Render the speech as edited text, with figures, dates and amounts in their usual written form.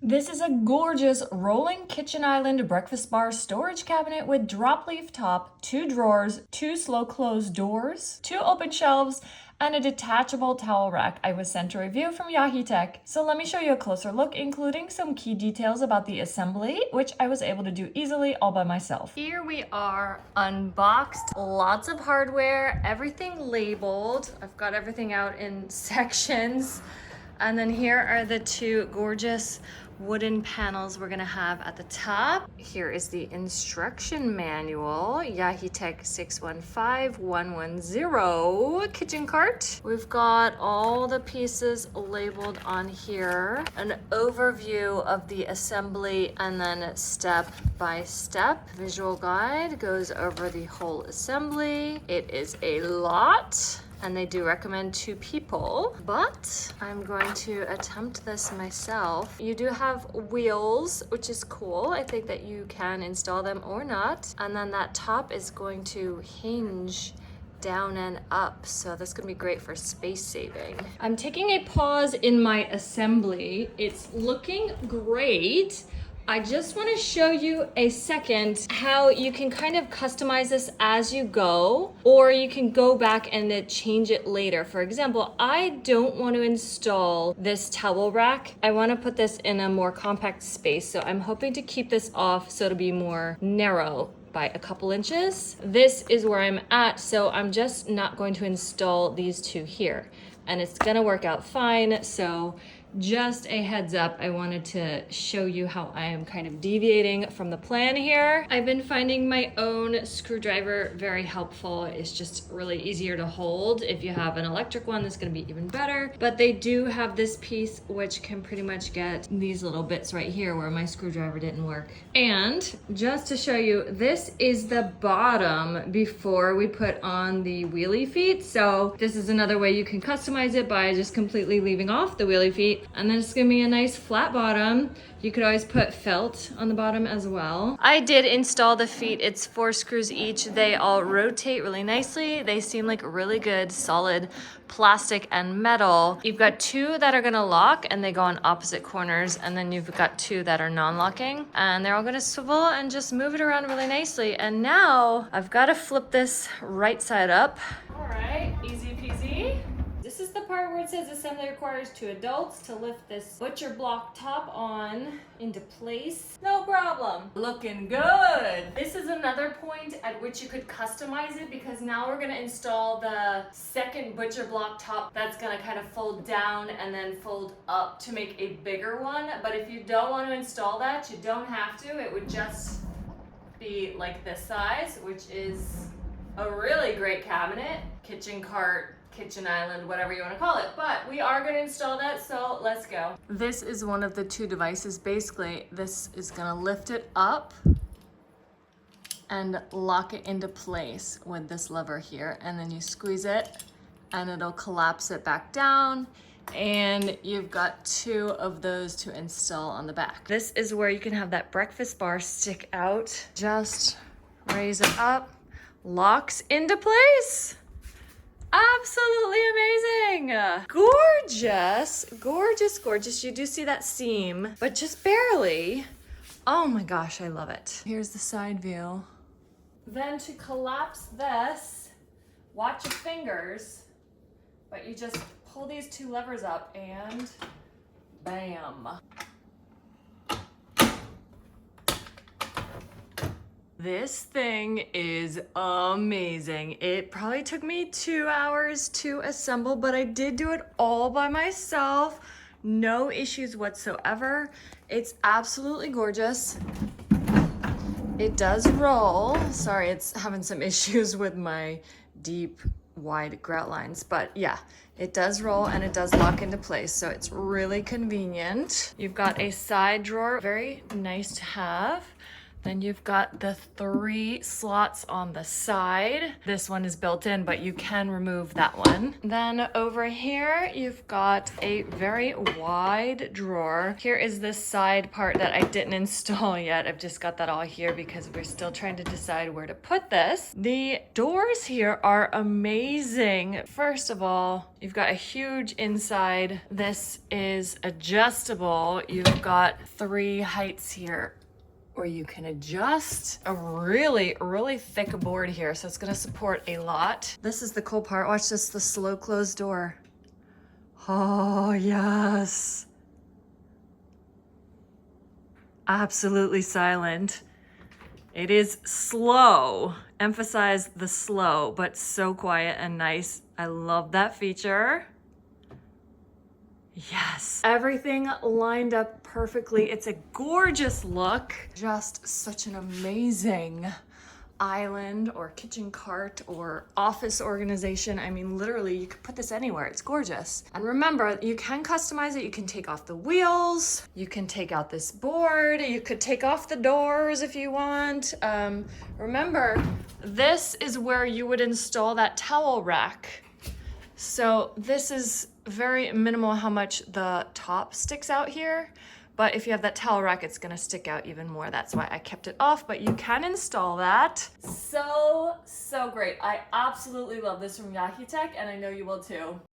This is a gorgeous rolling kitchen island breakfast bar storage cabinet with drop leaf top, 2 drawers, 2 slow close doors, 2 open shelves, and a detachable towel rack. I was sent a review from Yaheetech. So let me show you a closer look, including some key details about the assembly, which I was able to do easily all by myself. Here we are, unboxed, lots of hardware, everything labeled. I've got everything out in sections. And then here are the 2 gorgeous wooden panels we're gonna have at the top. Here is the instruction manual, Yaheetech 615110 kitchen cart. We've got all the pieces labeled on here, an overview of the assembly, and then step by step visual guide goes over the whole assembly. It is a lot. And they do recommend 2 people, but I'm going to attempt this myself. You do have wheels, which is cool. I think that you can install them or not. And then that top is going to hinge down and up, so that's gonna be great for space saving. I'm taking a pause in my assembly. It's looking great. I just want to show you a second how you can kind of customize this as you go, or you can go back and change it later. For example, I don't want to install this towel rack. I want to put this in a more compact space, so I'm hoping to keep this off so it'll be more narrow by a couple inches. This is where I'm at, so I'm just not going to install these 2 here. And it's gonna work out fine, so just a heads up, I wanted to show you how I am kind of deviating from the plan here. I've been finding my own screwdriver very helpful. It's just really easier to hold. If you have an electric one, that's gonna be even better. But they do have this piece which can pretty much get these little bits right here where my screwdriver didn't work. And just to show you, this is the bottom before we put on the wheelie feet. So this is another way you can customize it by just completely leaving off the wheelie feet. And then it's gonna be a nice flat bottom. You could always put felt on the bottom as well. I did install the feet. It's 4 screws each. They all rotate really nicely. They seem like really good, solid plastic and metal. You've got 2 that are gonna lock and they go on opposite corners. And then you've got 2 that are non-locking. And they're all gonna swivel and just move it around really nicely. And now I've gotta flip this right side up. All right, easy peasy. This is the part where it says assembly requires 2 adults to lift this butcher block top on into place. No problem. Looking good. This is another point at which you could customize it, because now we're gonna install the second butcher block top that's gonna kind of fold down and then fold up to make a bigger one. But if you don't want to install that, you don't have to. It would just be like this size, which is a really great cabinet, kitchen cart, kitchen island, whatever you want to call it. But we are going to install that, so let's go. This is one of the 2 devices. Basically, this is going to lift it up and lock it into place with this lever here. And then you squeeze it and it'll collapse it back down. And you've got 2 of those to install on the back. This is where you can have that breakfast bar stick out. Just raise it up, locks into place. Absolutely amazing. Gorgeous, gorgeous, gorgeous. You do see that seam, but just barely. Oh my gosh, I love it. Here's the side view. Then to collapse this, watch your fingers, but you just pull these 2 levers up and bam. This thing is amazing. It probably took me 2 hours to assemble, but I did do it all by myself. No issues whatsoever. It's absolutely gorgeous. It does roll. Sorry, it's having some issues with my deep, wide grout lines, but yeah, it does roll and it does lock into place, so it's really convenient. You've got a side drawer, very nice to have. Then you've got the 3 slots on the side. This one is built in, but you can remove that one. Then over here, you've got a very wide drawer. Here is this side part that I didn't install yet. I've just got that all here because we're still trying to decide where to put this. The doors here are amazing. First of all, you've got a huge inside. This is adjustable. You've got 3 heights here where you can adjust. A really, really thick board here, so it's gonna support a lot. This is the cool part. Watch this, the slow close door. Oh, yes. Absolutely silent. It is slow. Emphasize the slow, but so quiet and nice. I love that feature. Yes, everything lined up perfectly. It's a gorgeous look. Just such an amazing island or kitchen cart or office organization. I mean, literally, you could put this anywhere. It's gorgeous. And remember, you can customize it. You can take off the wheels. You can take out this board. You could take off the doors if you want. Remember, this is where you would install that towel rack. So this is very minimal how much the top sticks out here, but if you have that towel rack, it's gonna stick out even more. That's why I kept it off, but you can install that. So great. I absolutely love this from Yaheetech, and I know you will too.